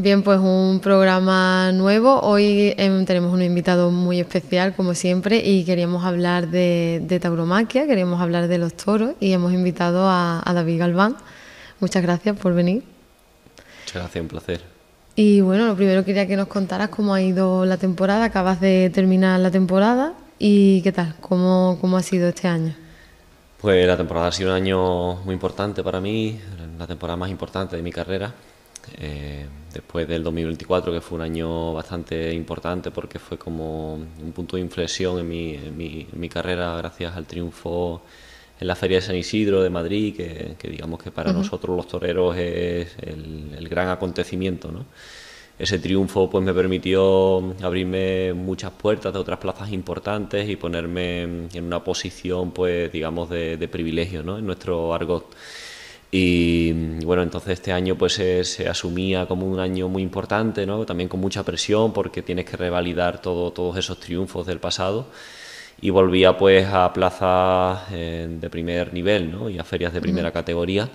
Bien, pues un programa nuevo. Hoy tenemos un invitado muy especial, como siempre, y queríamos hablar de tauromaquia, queríamos hablar de los toros y hemos invitado a David Galván. Muchas gracias por venir. Muchas gracias, un placer. Y bueno, lo primero quería que nos contaras cómo ha ido la temporada. Acabas de terminar la temporada y ¿qué tal? ¿Cómo ha sido este año? Pues la temporada ha sido un año muy importante para mí, la temporada más importante de mi carrera. Después del 2024, que fue un año bastante importante porque fue como un punto de inflexión en mi carrera gracias al triunfo en la Feria de San Isidro de Madrid, que digamos que para nosotros los toreros es el gran acontecimiento, ¿no? Ese triunfo pues me permitió abrirme muchas puertas de otras plazas importantes y ponerme en una posición pues digamos de privilegio, ¿no? En nuestro argot. Y bueno, entonces este año pues se asumía como un año muy importante, ¿no? También con mucha presión porque tienes que revalidar todos esos triunfos del pasado, y volvía pues a plazas de primer nivel, ¿no? Y a ferias de primera categoría,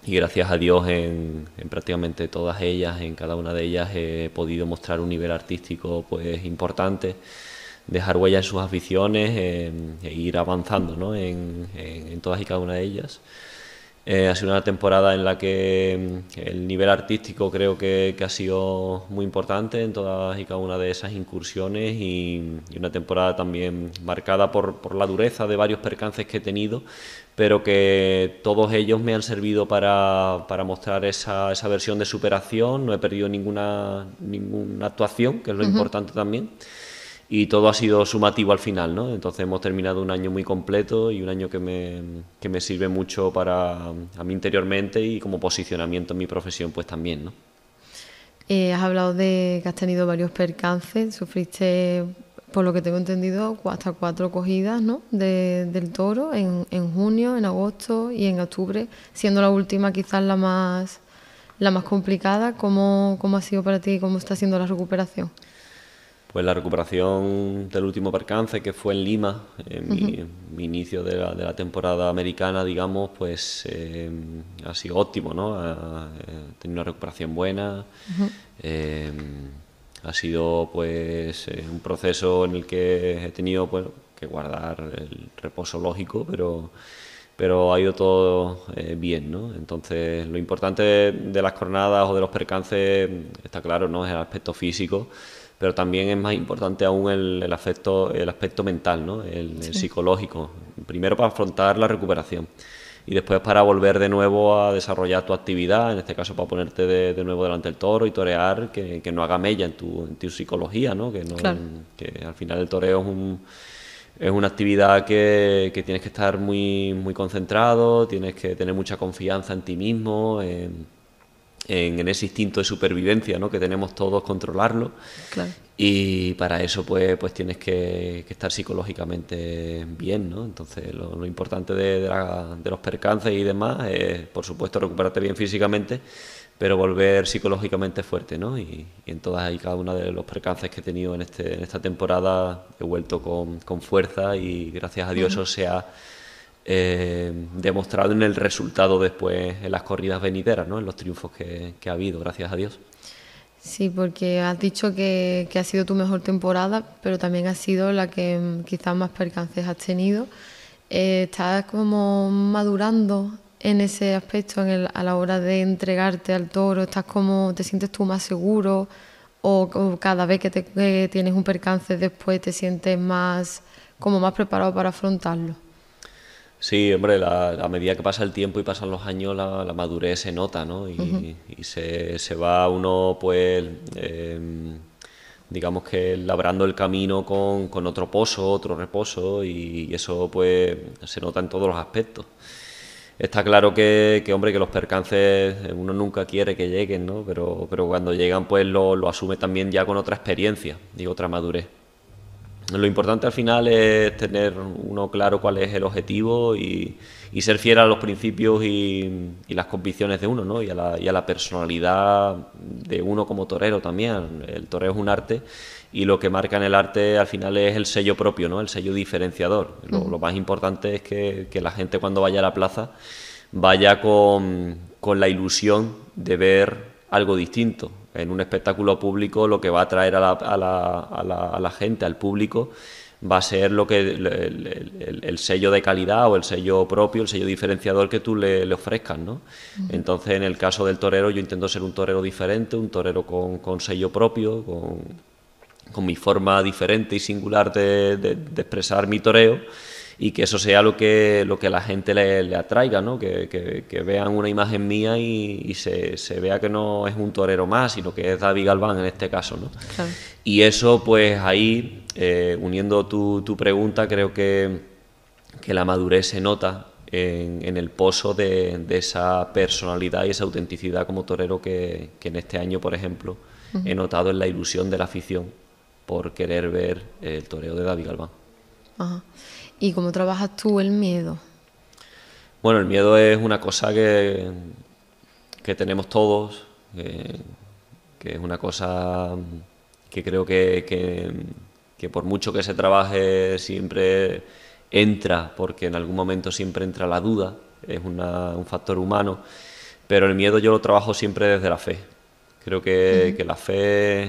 y gracias a Dios en prácticamente todas ellas, en cada una de ellas he podido mostrar un nivel artístico pues importante, dejar huella en sus aficiones e ir avanzando, ¿no? en todas y cada una de ellas. Ha sido una temporada en la que el nivel artístico creo que ha sido muy importante en todas y cada una de esas incursiones, y una temporada también marcada por la dureza de varios percances que he tenido, pero que todos ellos me han servido para mostrar esa versión de superación. No he perdido ninguna actuación, que es lo importante también. Y todo ha sido sumativo al final, ¿no? Entonces hemos terminado un año muy completo y un año que me sirve mucho para a mí interiormente y como posicionamiento en mi profesión pues también, ¿no? Has hablado de que has tenido varios percances, sufriste, por lo que tengo entendido, hasta 4 cogidas, ¿no? Del toro en junio, en agosto y en octubre, siendo la última quizás la más complicada. ¿Cómo ha sido para ti? ¿Cómo está siendo la recuperación? Pues la recuperación del último percance, que fue en Lima, mi inicio de la temporada americana, digamos, pues ha sido óptimo, ¿no? He tenido una recuperación buena. Ha sido pues un proceso en el que he tenido pues, que guardar el reposo lógico, pero ha ido todo bien, ¿no? Entonces lo importante de las jornadas o de los percances, está claro, ¿no? Es el aspecto físico, pero también es más importante aún el aspecto mental, ¿no? El psicológico. Primero para afrontar la recuperación y después para volver de nuevo a desarrollar tu actividad, en este caso para ponerte de nuevo delante del toro y torear, que no haga mella en tu psicología, ¿no? Claro. Que al final el toreo es una actividad que tienes que estar muy, muy concentrado, tienes que tener mucha confianza en ti mismo, en ese instinto de supervivencia, ¿no? Que tenemos todos, controlarlo. Claro. Y para eso pues tienes que estar psicológicamente bien, ¿no? Entonces lo importante de los percances y demás es, por supuesto, recuperarte bien físicamente, pero volver psicológicamente fuerte, ¿no? Y en todas y cada una de los percances que he tenido en esta temporada he vuelto con fuerza, y gracias a Dios eso se ha demostrado en el resultado después en las corridas venideras, ¿no? En los triunfos que ha habido, gracias a Dios. Sí, porque has dicho que ha sido tu mejor temporada, pero también ha sido la que quizás más percances has tenido. ¿Estás como madurando en ese aspecto a la hora de entregarte al toro? ¿Te sientes tú más seguro? ¿O cada vez que tienes un percance después te sientes más preparado para afrontarlo? Sí, hombre, a medida que pasa el tiempo y pasan los años, la madurez se nota, ¿no? Y se va uno, pues, digamos que labrando el camino con otro pozo, otro reposo, y eso, pues, se nota en todos los aspectos. Está claro hombre, que los percances uno nunca quiere que lleguen, ¿no? Pero cuando llegan, pues, lo asume también ya con otra experiencia y otra madurez. Lo importante al final es tener uno claro cuál es el objetivo y ser fiel a los principios y las convicciones de uno, ¿no? Y a la personalidad de uno como torero también. El toreo es un arte, y lo que marca en el arte al final es el sello propio, ¿no? El sello diferenciador. Lo más importante es que la gente, cuando vaya a la plaza, vaya con la ilusión de ver algo distinto. en un espectáculo público lo que va a atraer a la gente, al público, va a ser lo que el sello de calidad o el sello propio, el sello diferenciador que tú le ofrezcas, ¿no? Entonces, en el caso del torero, yo intento ser un torero diferente, un torero con sello propio, con mi forma diferente y singular de expresar mi toreo, y que eso sea lo que a la gente le atraiga, ¿no? Que vean una imagen mía y se vea que no es un torero más, sino que es David Galván en este caso, ¿no? Claro. Y eso, pues ahí, uniendo tu pregunta, creo que la madurez se nota en el pozo de esa personalidad y esa autenticidad como torero que en este año, por ejemplo, he notado en la ilusión de la afición por querer ver el toreo de David Galván. Ajá. ¿Y cómo trabajas tú el miedo? Bueno, el miedo es una cosa que tenemos todos, que es una cosa que creo que por mucho que se trabaje siempre entra, porque en algún momento siempre entra la duda, es un factor humano, pero el miedo yo lo trabajo siempre desde la fe. Creo que la fe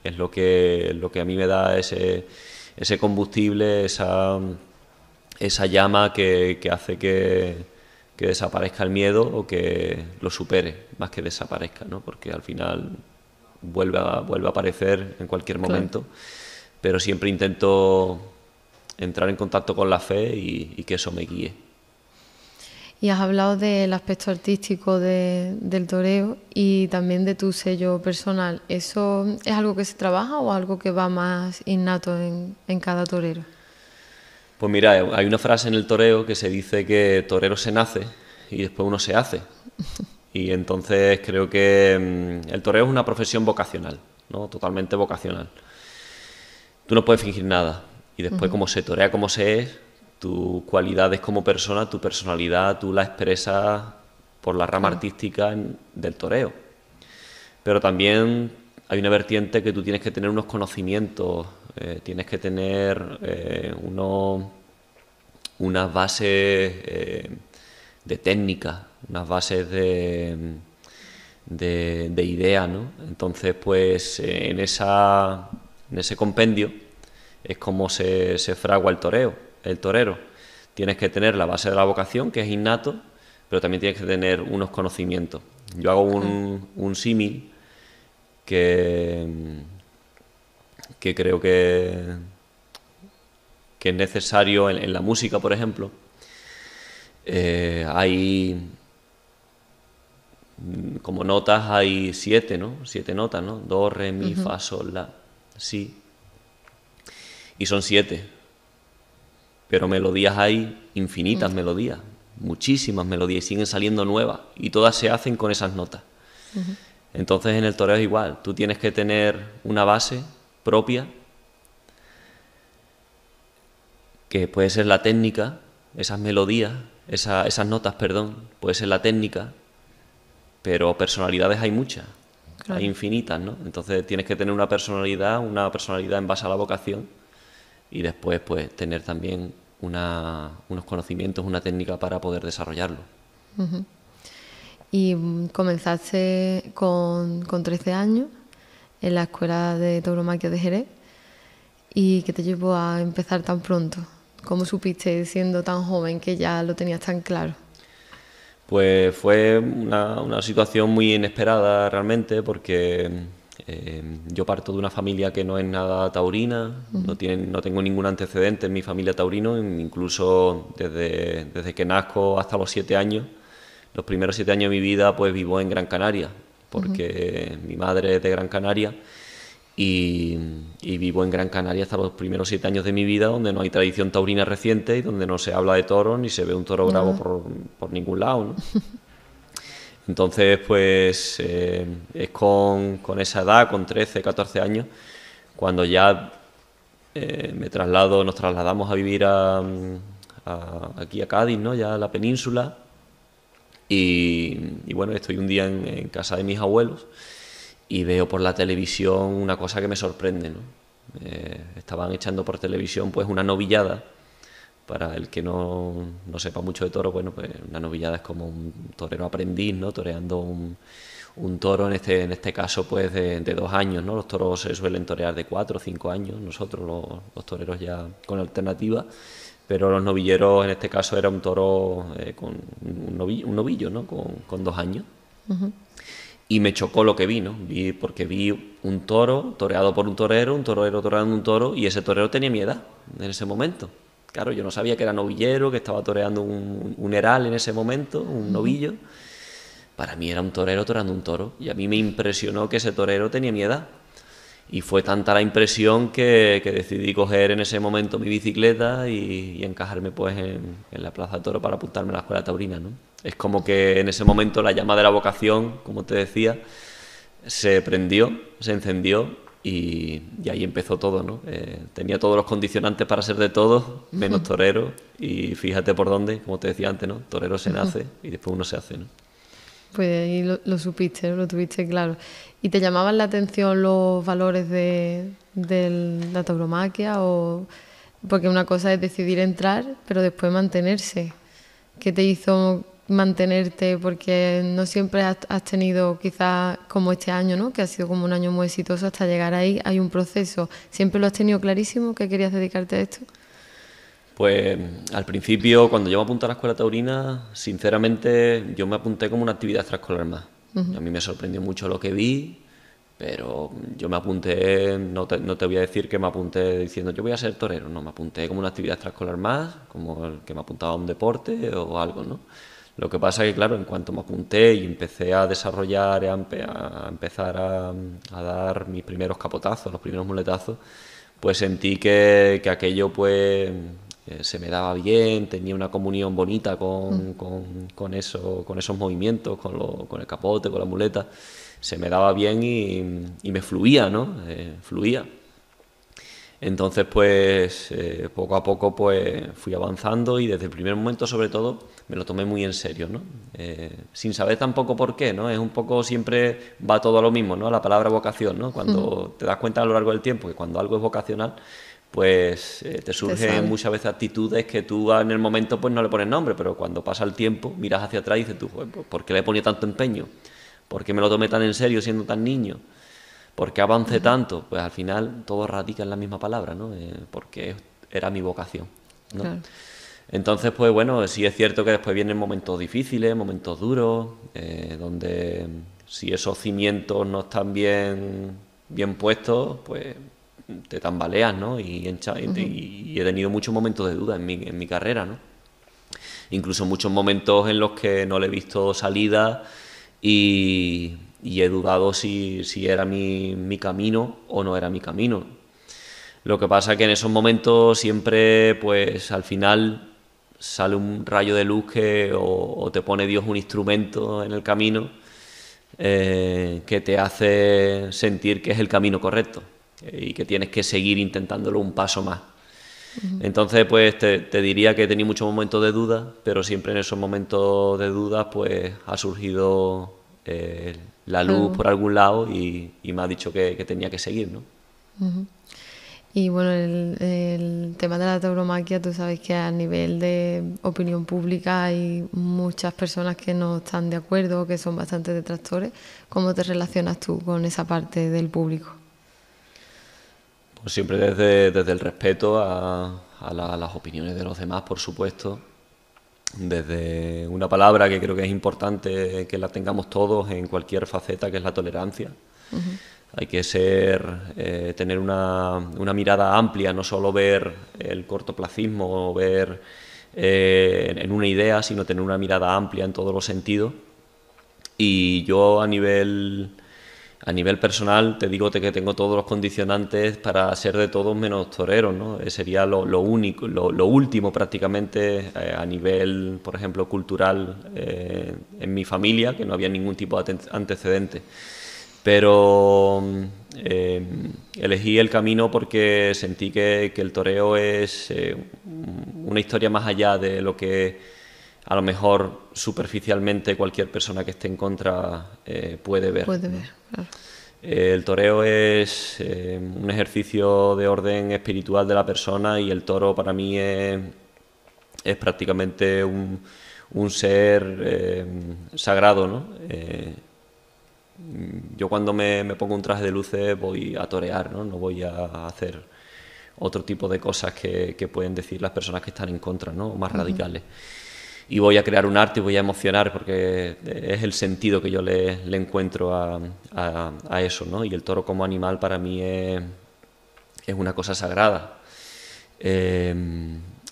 es lo que a mí me da ese combustible, esa llama que hace que desaparezca el miedo o que lo supere, más que desaparezca, ¿no? Porque al final vuelve a aparecer en cualquier momento, claro. Pero siempre intento entrar en contacto con la fe y que eso me guíe. Y has hablado del aspecto artístico del toreo y también de tu sello personal. ¿Eso es algo que se trabaja o algo que va más innato en cada torero? Pues mira, hay una frase en el toreo que se dice que torero se nace y después uno se hace. Y entonces creo que el toreo es una profesión vocacional, ¿no? Totalmente vocacional. Tú no puedes fingir nada. Y después, como se torea, como se es, tus cualidades como persona, tu personalidad, tú la expresas por la rama artística del toreo. Pero también hay una vertiente que tú tienes que tener unos conocimientos, tienes que tener unas bases de técnica, unas bases de idea, ¿no? Entonces, pues en ese compendio es como se fragua el torero. Tienes que tener la base de la vocación, que es innato, pero también tienes que tener unos conocimientos. Yo hago un símil que creo que es necesario en la música, por ejemplo. Hay como notas, hay 7, ¿no? 7 notas, ¿no? Do, re, mi, fa, sol, la, si. Y son 7. Pero melodías hay infinitas melodías, muchísimas melodías, y siguen saliendo nuevas, y todas se hacen con esas notas. Entonces en el toreo es igual, tú tienes que tener una base propia, que puede ser la técnica, esas melodías, esas notas, puede ser la técnica, pero personalidades hay muchas, claro. Hay infinitas, ¿no? Entonces tienes que tener una personalidad en base a la vocación, y después pues tener también unos conocimientos, una técnica para poder desarrollarlo. Y comenzaste con 13 años en la Escuela de Tauromaquia de Jerez. ¿Y qué te llevó a empezar tan pronto? ¿Cómo supiste, siendo tan joven, que ya lo tenías tan claro? Pues fue una situación muy inesperada realmente, porque yo parto de una familia que no es nada taurina, no tengo ningún antecedente en mi familia taurino, incluso desde que nazco hasta los 7 años. Los primeros 7 años de mi vida pues vivo en Gran Canaria, porque mi madre es de Gran Canaria, y vivo en Gran Canaria hasta los primeros 7 años de mi vida, donde no hay tradición taurina reciente y donde no se habla de toros ni se ve un toro bravo por ningún lado, ¿no? Entonces, pues es con esa edad, con 13, 14 años, cuando ya nos trasladamos a vivir aquí a Cádiz, ¿no? Ya a la península. Y bueno, estoy un día en casa de mis abuelos y veo por la televisión una cosa que me sorprende, ¿no? Estaban echando por televisión pues una novillada Para el que no sepa mucho de toro, bueno, pues una novillada es como un torero aprendiz, ¿no? Toreando un toro, en este caso, pues de 2 años, ¿no? Los toros se suelen torear de 4 o 5 años, nosotros los toreros ya con alternativa, pero los novilleros en este caso era un toro con un novillo, ¿no? Con 2 años. Y me chocó lo que vi, ¿no? Porque vi un toro toreado por un torero toreando un toro, y ese torero tenía mi edad en ese momento. Claro, yo no sabía que era novillero, que estaba toreando un heral en ese momento, un novillo. Para mí era un torero toreando un toro, y a mí me impresionó que ese torero tenía mi edad. Y fue tanta la impresión que decidí coger en ese momento mi bicicleta y encajarme pues en la Plaza de Toro para apuntarme a la escuela taurina, ¿no? Es como que en ese momento la llama de la vocación, como te decía, se prendió, se encendió, y ahí empezó todo, ¿no? Tenía todos los condicionantes para ser de todo, menos torero, y fíjate por dónde, como te decía antes, ¿no? Torero se nace y después uno se hace, ¿no? Pues ahí lo supiste, ¿no? Lo tuviste claro. ¿Y te llamaban la atención los valores de la tauromaquia? Porque una cosa es decidir entrar, pero después mantenerse. ¿Qué te hizo mantenerte? Porque no siempre has tenido, quizás como este año, ¿no? Que ha sido como un año muy exitoso, hasta llegar ahí hay un proceso. ¿Siempre lo has tenido clarísimo que querías dedicarte a esto? Pues al principio, cuando yo me apunté a la escuela taurina, sinceramente yo me apunté como una actividad extraescolar más. A mí me sorprendió mucho lo que vi, pero yo me apunté, no te voy a decir que me apunté diciendo yo voy a ser torero, no, me apunté como una actividad extraescolar más, como el que me apuntaba a un deporte o algo, ¿no? Lo que pasa es que, claro, en cuanto me apunté y empecé a desarrollar, a empezar a dar mis primeros capotazos, los primeros muletazos, pues sentí que aquello pues se me daba bien, tenía una comunión bonita con esos movimientos, con el capote, con la muleta, se me daba bien y me fluía, ¿no? Fluía. Entonces, pues, poco a poco, pues, fui avanzando, y desde el primer momento, sobre todo, me lo tomé muy en serio, ¿no? Sin saber tampoco por qué, ¿no? Es un poco, siempre va todo a lo mismo, ¿no? La palabra vocación, ¿no? Cuando te das cuenta a lo largo del tiempo que cuando algo es vocacional, pues te surgen muchas veces actitudes que tú en el momento pues no le pones nombre, pero cuando pasa el tiempo, miras hacia atrás y dices tú, ¿por qué le ponía tanto empeño? ¿Por qué me lo tomé tan en serio siendo tan niño? ¿Por qué avancé tanto? Pues al final todo radica en la misma palabra, ¿no? Porque era mi vocación, ¿no? Claro. Entonces, pues bueno, sí es cierto que después vienen momentos difíciles, momentos duros, donde si esos cimientos no están bien puestos, pues te tambaleas, ¿no? Y he tenido muchos momentos de duda en mi carrera, ¿no? Incluso muchos momentos en los que no le he visto salida y he dudado si era mi camino o no era mi camino. Lo que pasa es que en esos momentos siempre, pues al final sale un rayo de luz o te pone Dios un instrumento en el camino que te hace sentir que es el camino correcto y que tienes que seguir intentándolo un paso más. Entonces, pues te diría que he tenido muchos momentos de duda, pero siempre en esos momentos de duda pues ha surgido la luz por algún lado y me ha dicho que tenía que seguir, ¿no? Y bueno, el tema de la tauromaquia, tú sabes que a nivel de opinión pública hay muchas personas que no están de acuerdo, que son bastante detractores. ¿Cómo te relacionas tú con esa parte del público? Pues siempre desde el respeto a las opiniones de los demás, por supuesto. Desde una palabra que creo que es importante que la tengamos todos en cualquier faceta, que es la tolerancia. Hay que tener una mirada amplia, no solo ver el cortoplacismo o ver en una idea, sino tener una mirada amplia en todos los sentidos. Y yo a nivel personal te digo que tengo todos los condicionantes para ser de todos menos torero, ¿no? Sería lo único, lo último prácticamente a nivel, por ejemplo, cultural en mi familia, que no había ningún tipo de antecedente. Pero elegí el camino porque sentí que el toreo es una historia más allá de lo que a lo mejor superficialmente cualquier persona que esté en contra puede ver. Puede ver, claro. El toreo es un ejercicio de orden espiritual de la persona y el toro para mí es es prácticamente un ser sagrado, ¿no? Yo cuando me pongo un traje de luces voy a torear, ¿no? No voy a hacer otro tipo de cosas que pueden decir las personas que están en contra, ¿no? Más radicales. Y voy a crear un arte y voy a emocionar, porque es el sentido que yo le encuentro a eso, ¿no? Y el toro como animal para mí es una cosa sagrada.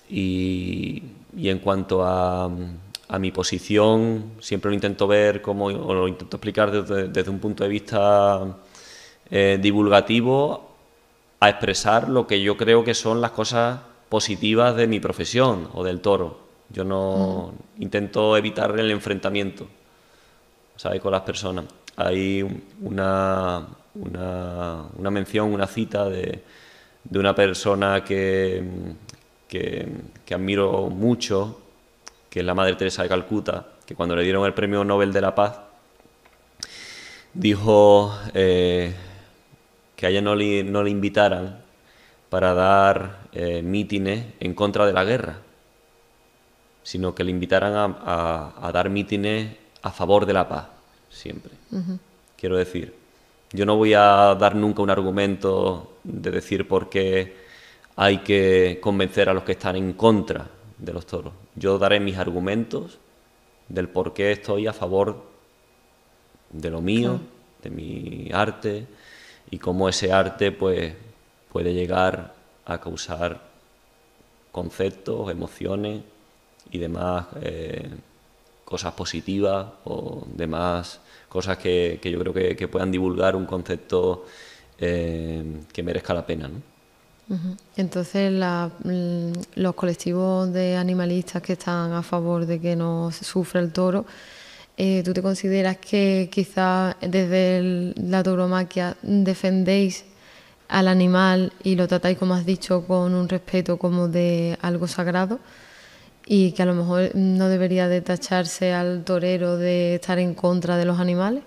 Y en cuanto a mi posición, siempre lo intento ver o lo intento explicar desde un punto de vista divulgativo, a expresar lo que yo creo que son las cosas positivas de mi profesión o del toro. Yo no intento evitar el enfrentamiento, ¿sabes?, con las personas. Hay una mención, una cita de una persona que admiro mucho, que es la Madre Teresa de Calcuta, que cuando le dieron el Premio Nobel de la Paz dijo que a ella no le invitaran para dar mítines en contra de la guerra, sino que le invitaran a dar mítines a favor de la paz, siempre. Quiero decir, yo no voy a dar nunca un argumento de decir por qué hay que convencer a los que están en contra de los toros. Yo daré mis argumentos del por qué estoy a favor de lo mío, de mi arte, y cómo ese arte pues puede llegar a causar conceptos, emociones y demás cosas positivas o demás cosas que yo creo que puedan divulgar un concepto que merezca la pena, ¿no? Entonces los colectivos de animalistas que están a favor de que no se sufra el toro, ¿tú te consideras que quizás desde la tauromaquia defendéis al animal y lo tratáis, como has dicho, con un respeto como de algo sagrado, y que a lo mejor no debería de tacharse al torero de estar en contra de los animales?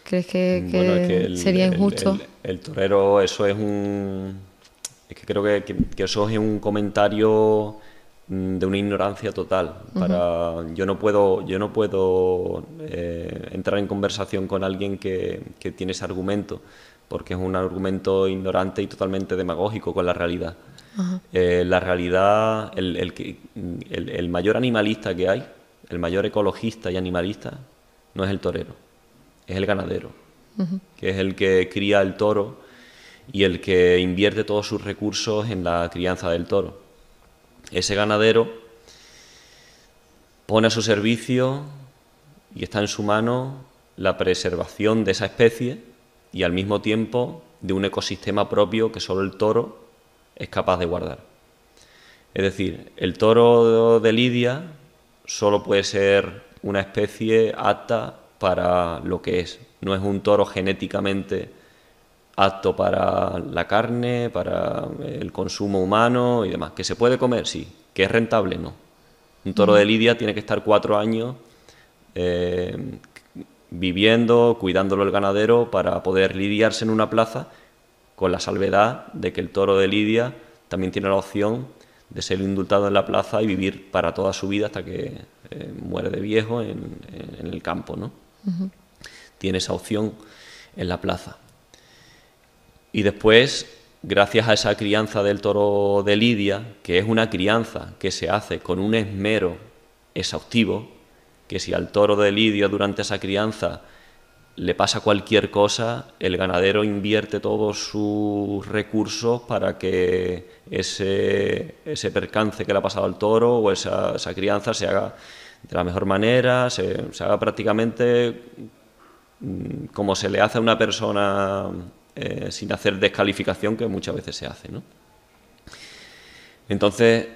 ¿Crees que sería injusto? El torero, eso es es que creo que eso es un comentario de una ignorancia total. Yo no puedo entrar en conversación con alguien que tiene ese argumento, porque es un argumento ignorante y totalmente demagógico con la realidad. La realidad, el mayor animalista que hay, el mayor ecologista y animalista, no es el torero, es el ganadero, que es el que cría el toro y el que invierte todos sus recursos en la crianza del toro. Ese ganadero pone a su servicio y está en su mano la preservación de esa especie y al mismo tiempo de un ecosistema propio que solo el toro es capaz de guardar. Es decir, el toro de lidia solo puede ser una especie apta para lo que es. No es un toro genéticamente apto para la carne, para el consumo humano y demás. ¿Que se puede comer? Sí. ¿Que es rentable? No. Un toro de lidia tiene que estar 4 años viviendo, cuidándolo el ganadero para poder lidiarse en una plaza, con la salvedad de que el toro de lidia también tiene la opción de ser indultado en la plaza y vivir para toda su vida hasta que muere de viejo en el campo, ¿no? Tiene esa opción en la plaza. Y después, gracias a esa crianza del toro de lidia, que es una crianza que se hace con un esmero exhaustivo, que si al toro de lidia durante esa crianza le pasa cualquier cosa, el ganadero invierte todos sus recursos para que ese percance que le ha pasado al toro o esa crianza se haga de la mejor manera, se haga prácticamente como se le hace a una persona sin hacer descalificación, que muchas veces se hace, ¿no? Entonces,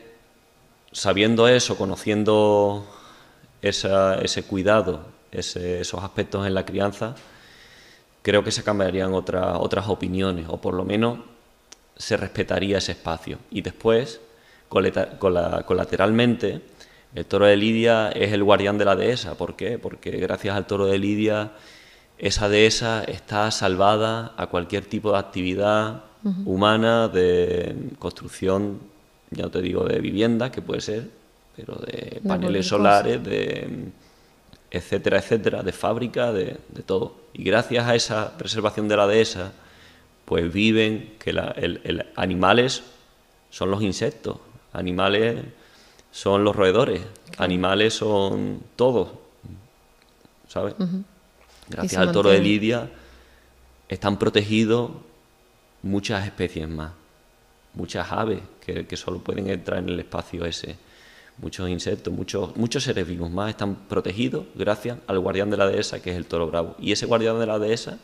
sabiendo eso, conociendo ese cuidado, esos aspectos en la crianza, creo que se cambiarían otras opiniones, o por lo menos se respetaría ese espacio. Y después, colateralmente, el toro de lidia es el guardián de la dehesa. ¿Por qué? Porque gracias al toro de lidia esa dehesa está salvada a cualquier tipo de actividad humana de construcción ya no te digo de viviendas, que puede ser, pero de De paneles cualquier solares, cosa. de etcétera, etcétera, de fábrica, de todo. Y gracias a esa preservación de la dehesa, pues viven, que animales son los insectos, animales son los roedores, animales son todos, ¿sabes? Y Gracias se al toro de mantienen. Lidia están protegidos muchas especies más, muchas aves que solo pueden entrar en el espacio ese, muchos insectos, muchos seres vivos más están protegidos gracias al guardián de la dehesa, que es el toro bravo. Y ese guardián de la dehesa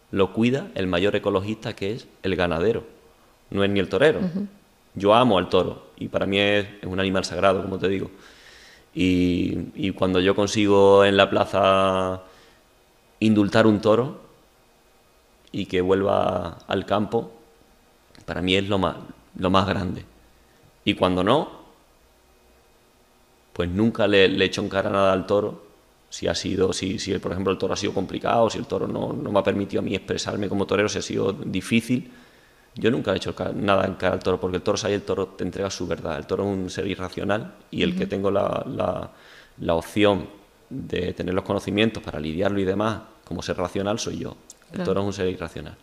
lo cuida el mayor ecologista, que es el ganadero, no es ni el torero. Yo amo al toro y para mí es un animal sagrado, como te digo. Y cuando yo consigo en la plaza indultar un toro y que vuelva al campo, para mí es lo más grande. Y cuando no, pues nunca le echo en cara nada al toro. Si por ejemplo el toro ha sido complicado, si el toro no me ha permitido a mí expresarme como torero, si ha sido difícil, yo nunca he hecho nada en cara al toro, porque el toro sabe, el toro te entrega su verdad. El toro es un ser irracional y el que tengo la opción de tener los conocimientos para lidiarlo y demás como ser racional soy yo. El Claro. toro es un ser irracional.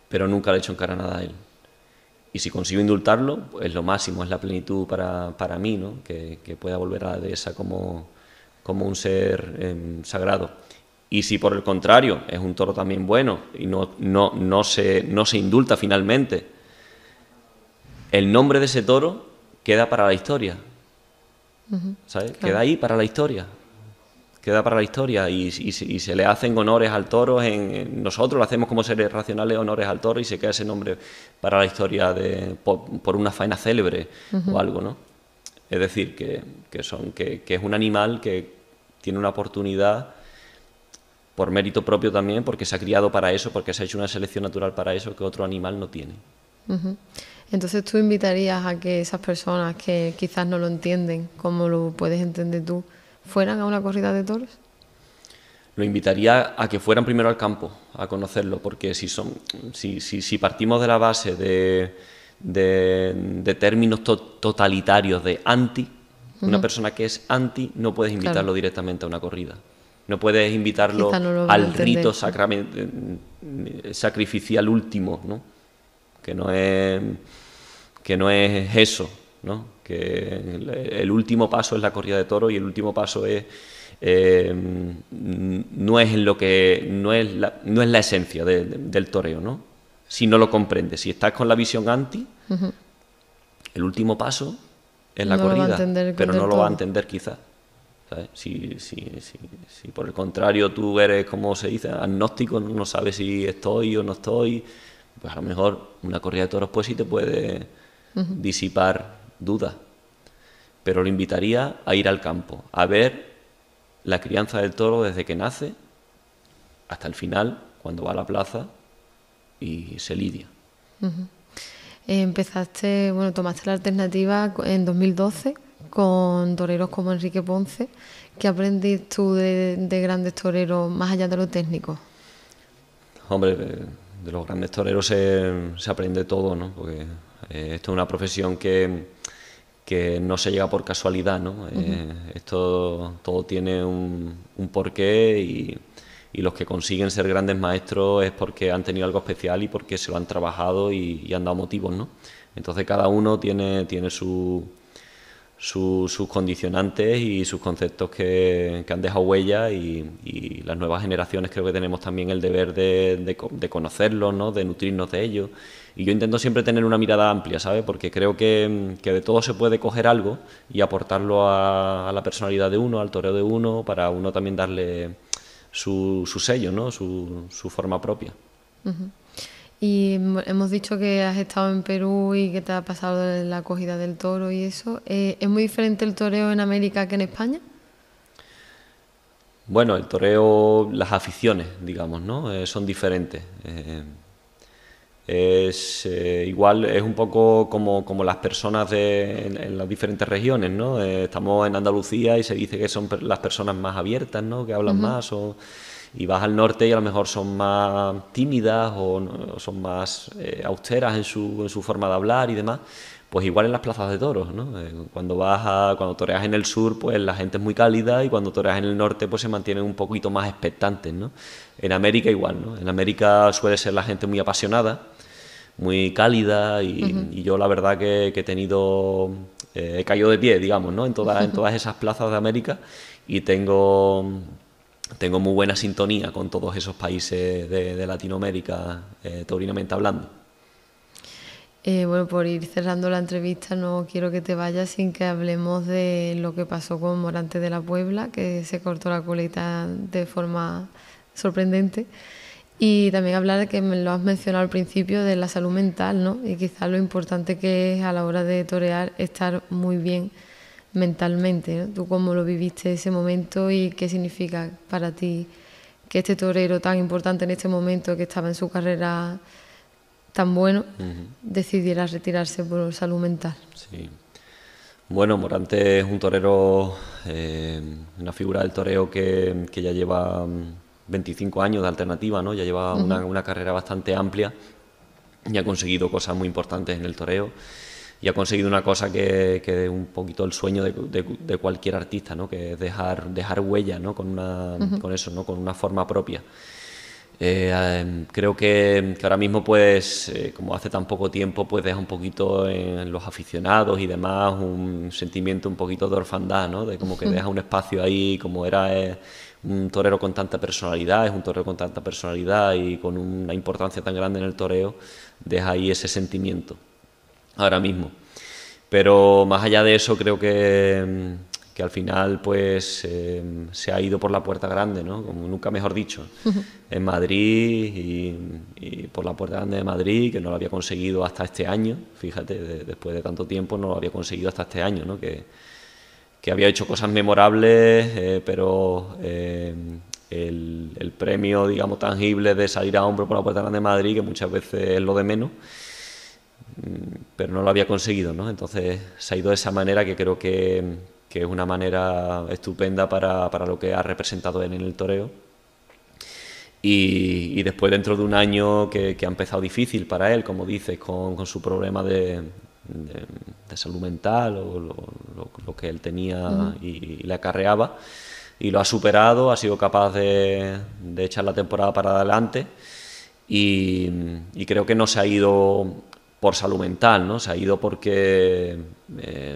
Pero nunca le he hecho en cara nada a él. Y si consigo indultarlo, pues lo máximo, es la plenitud para mí, ¿no? Que pueda volver a la dehesa como un ser sagrado. Y si por el contrario es un toro también bueno y no se indulta finalmente, el nombre de ese toro queda para la historia, ¿sabes? Claro. Queda ahí para la historia. Queda para la historia y se le hacen honores al toro. Nosotros lo hacemos como seres racionales, honores al toro, y se queda ese nombre para la historia por una faena célebre o algo, ¿no? Es decir, que es un animal que tiene una oportunidad por mérito propio también, porque se ha criado para eso, porque se ha hecho una selección natural para eso que otro animal no tiene. Entonces tú invitarías a que esas personas que quizás no lo entienden como lo puedes entender tú, fueran a una corrida de toros. Lo invitaría a que fueran primero al campo, a conocerlo, porque si partimos de la base de términos totalitarios de anti, una persona que es anti no puedes invitarlo Claro. directamente a una corrida. No puedes invitarlo Quizá no lo va a al entender. rito sacrificial último, ¿no? Que no es eso, ¿no? Que el último paso es la corrida de toros y el último paso es no es la esencia del toreo, ¿no? Si no lo comprendes, si estás con la visión anti, el último paso es la No lo va a corrida, entender pero del no lo va a todo. entender quizás. ¿Sabes? Si por el contrario tú eres, como se dice, agnóstico, no sabes si estoy o no estoy, pues a lo mejor una corrida de toros pues sí te puede disipar dudas. Pero lo invitaría a ir al campo, a ver la crianza del toro desde que nace hasta el final, cuando va a la plaza y se lidia. Tomaste la alternativa en 2012 con toreros como Enrique Ponce. ¿Qué aprendiste tú de grandes toreros más allá de lo técnico? Hombre, de los grandes toreros se aprende todo, ¿no? Porque esto es una profesión que no se llega por casualidad, ¿no? Esto todo tiene un porqué y los que consiguen ser grandes maestros es porque han tenido algo especial y porque se lo han trabajado y han dado motivos, ¿no? Entonces cada uno tiene sus condicionantes y sus conceptos que han dejado huella y las nuevas generaciones creo que tenemos también el deber de conocerlos, ¿no? De nutrirnos de ellos. Y yo intento siempre tener una mirada amplia, ¿sabes? Porque creo que de todo se puede coger algo y aportarlo a la personalidad de uno, al toreo de uno, para uno también darle su sello, ¿no? Su forma propia. Y hemos dicho que has estado en Perú y que te ha pasado de la acogida del toro y eso. ¿Es muy diferente el toreo en América que en España? Bueno, el toreo, las aficiones, digamos, ¿no? Son diferentes. Igual, es un poco como las personas en las diferentes regiones, ¿no? Estamos en Andalucía y se dice que son las personas más abiertas, ¿no? Que hablan más, y vas al norte y a lo mejor son más tímidas o son más austeras en su forma de hablar y demás. Pues igual en las plazas de toros, ¿no? Cuando toreas en el sur, pues la gente es muy cálida, y cuando toreas en el norte, pues se mantienen un poquito más expectantes, ¿no? En América igual, ¿no? En América suele ser la gente muy apasionada, muy cálida, y yo la verdad que he tenido... he caído de pie, digamos, ¿no? En todas esas plazas de América, y tengo muy buena sintonía con todos esos países de Latinoamérica, taurinamente hablando. Bueno, por ir cerrando la entrevista, no quiero que te vayas sin que hablemos de lo que pasó con Morante de la Puebla, que se cortó la coleta de forma sorprendente. Y también hablar de que me lo has mencionado al principio, de la salud mental, ¿no? Y quizás lo importante que es a la hora de torear estar muy bien mentalmente, ¿no? ¿Tú cómo lo viviste ese momento y qué significa para ti que este torero tan importante en este momento, que estaba en su carrera tan bueno, decidiera retirarse por salud mental? Sí. Bueno, Morante es un torero, una figura del toreo que ya lleva 25 años de alternativa, ¿no? Ya lleva una carrera bastante amplia, y ha conseguido cosas muy importantes en el toreo, y ha conseguido una cosa que es un poquito el sueño de cualquier artista, ¿no? Que es dejar huella, ¿no? Con eso, ¿no? Con una forma propia. Creo que ahora mismo, pues, como hace tan poco tiempo, pues deja un poquito en los aficionados y demás un sentimiento un poquito de orfandad, ¿no? De como que deja un espacio ahí, como era un torero con tanta personalidad, es un torero con tanta personalidad y con una importancia tan grande en el toreo, deja ahí ese sentimiento ahora mismo. Pero más allá de eso, creo que al final, pues, se ha ido por la puerta grande, ¿no? Como nunca mejor dicho, en Madrid, y por la puerta grande de Madrid, que no lo había conseguido hasta este año, fíjate, después de tanto tiempo no lo había conseguido hasta este año, ¿no? Que había hecho cosas memorables, pero el premio, digamos, tangible de salir a hombro por la puerta grande de Madrid, que muchas veces es lo de menos, pero no lo había conseguido, ¿no? Entonces se ha ido de esa manera, que creo que es una manera estupenda para lo que ha representado él en el toreo. Y después, dentro de un año que ha empezado difícil para él, como dices, con su problema de salud mental, o lo que él tenía y le acarreaba, y lo ha superado, ha sido capaz de echar la temporada para adelante, y creo que no se ha ido por salud mental, ¿no? Se ha ido porque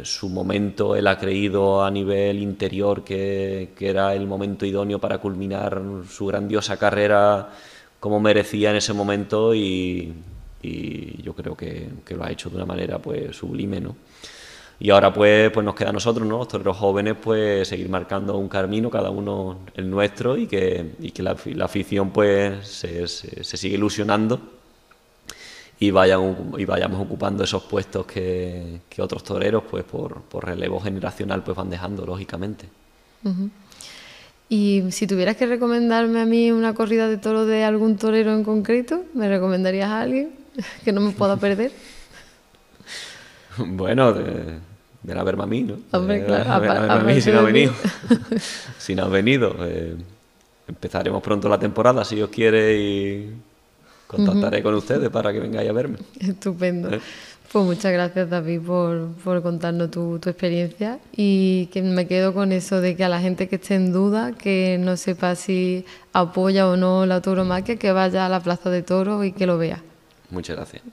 su momento, él ha creído a nivel interior que era el momento idóneo para culminar su grandiosa carrera como merecía en ese momento, y yo creo que lo ha hecho de una manera, pues, sublime, ¿no? Y ahora, pues nos queda a nosotros, ¿no? Los toreros jóvenes, pues seguir marcando un camino, cada uno el nuestro, y que la afición, pues, se sigue ilusionando, y vayamos ocupando esos puestos que otros toreros, pues por relevo generacional, pues van dejando, lógicamente. Y si tuvieras que recomendarme a mí una corrida de toros de algún torero en concreto, ¿me recomendarías a alguien que no me pueda perder? Bueno, de la verme a mí, ¿no? Hombre, claro, a mí, si no ha venido. Si no ha venido. Empezaremos pronto la temporada, si Dios quiere, y contactaré con ustedes para que vengáis a verme. Estupendo. Pues muchas gracias, David, por contarnos tu experiencia, y que me quedo con eso de que a la gente que esté en duda, que no sepa si apoya o no la tauromaquia, que vaya a la Plaza de Toros y que lo vea. Muchas gracias.